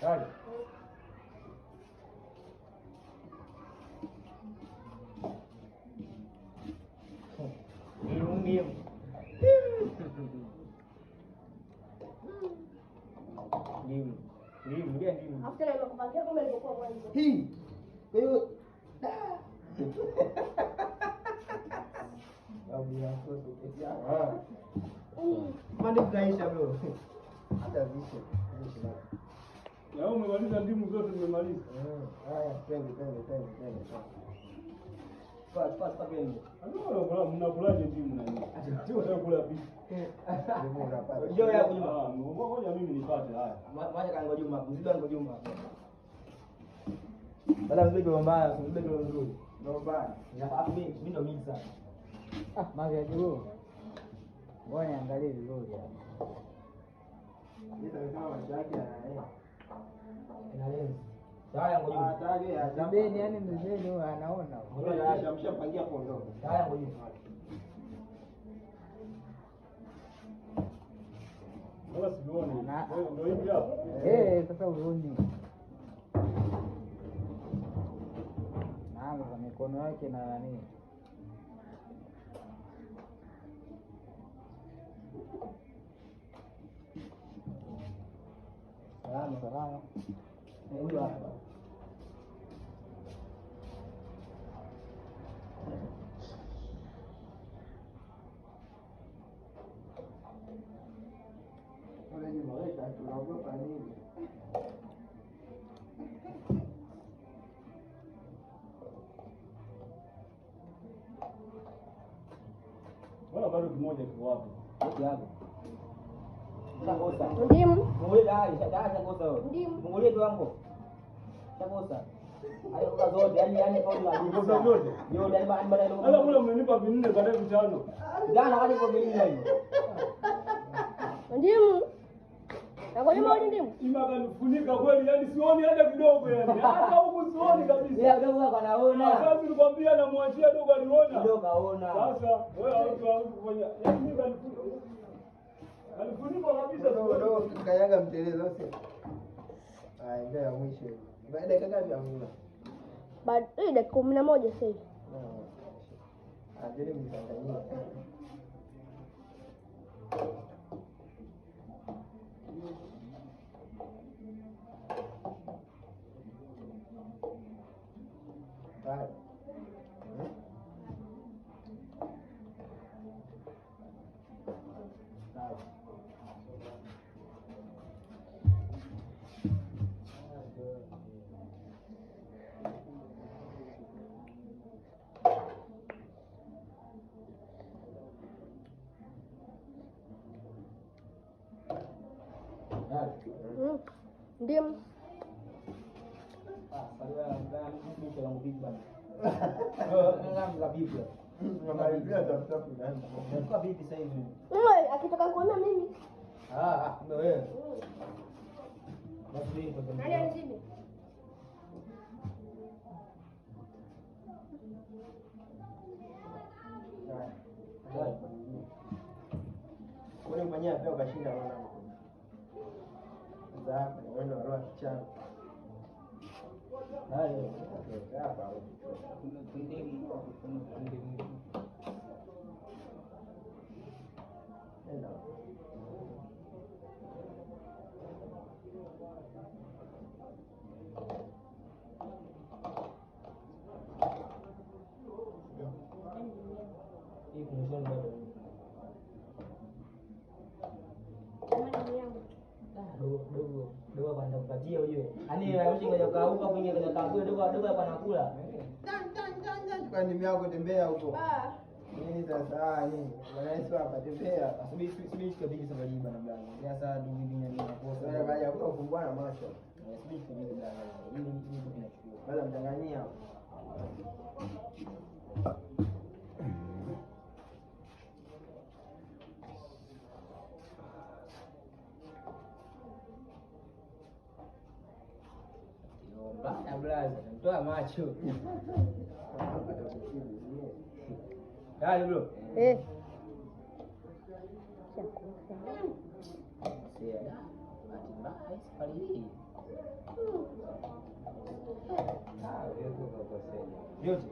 Dale. Nghiêm. Nghiêm dia nghiêm. After I look back, I'm going to go for one. Hi. Kayo. Abiaso tu. Ah. Mande kaisha bro. Hata visho. Na wewe umemaliza ndimu zote umemaliza. Haya, twende. Pas peni. Ano mnakulaje ndimu na nini? Sio kula vipi? Ndimu unapata. Ndio ya kunywa. Ngoja mimi nipate haya. Maana kango Juma, mzigo ngo Juma. Bala mzigo mbaya, mzigo mzuri. Ndio mbaya. Ya hapo mimi ndo mingi sana. Mavi ya juu. Ngoja niangalie vizuri hapa. Ndio kama wajaki ina lens. Haya ngo Juma. Taje ya Mbeni yani mzeni huyo anaona. Ngoja amshapangia pondo. Haya ngo Juma. Wala sioni. Ndio hivi hapo. Sasa uone. Naanza kwa mikono yake na nani? Salama. Huyo hapa. Wale ni maweka tunaogopa nini? Wala bado kimoja kiko wapi? Hapo. Chakosa. Ndimu. Mungulie dai, chakosa wewe. Ndimu. Mungulie tu wangu. Chakosa. Hayo kwa zote, yani kwa Kosa zote. Ndio ndani baada ya Ala kule mmenipa vinne baadaye vitano. jana hadi kwa vinne hiyo. Ndimu. Ngoja mmoja ndimu. Ima kanifunika kweli, yani sioni hata kidogo yani. Hata huku sioni kabisa. Yeye ndio kanaona. Sasa nilikwambia namwachia dogo aliona. Ndio kaona. Sasa wewe hauko kufanya. Yani mimi kanifunika. Alifunika kabisa Ndio tukayaga mtelezo sio. Haya ndio ya mwisho. Baada ya ngapi amuna? Baada ya dakika 11 sasa hivi. Ajili mtanganyika. Right. Ndimu. Akitoka kuona mimi. Ndio wewe. Nani anizibe? Kule mwenyewe pia ukashinda mwanangu. Sasa hapa ni mwendo wa roho kichana. Hayo hapa. Nenda. Hii kunishona bado. Dogo banda kupatia ujue. Yaani harusi ngoja kauka kuingia kwenye kaburi dogo hapa nakula. Kwa nini yako tembea huko? Nini sasa nini? Wanaiswa hapa tembea. Subiri kabisa sababu bana bwana. Sasa ndugu nini nakosa. Wewe baada ya kufumbua na macho. Subiri kabisa bwana. Hili kitu kinachukua. Bala mdanganyia hapo. Bana blaza, mtoa macho. Dale bro. Hatimaye safari hii. Yote.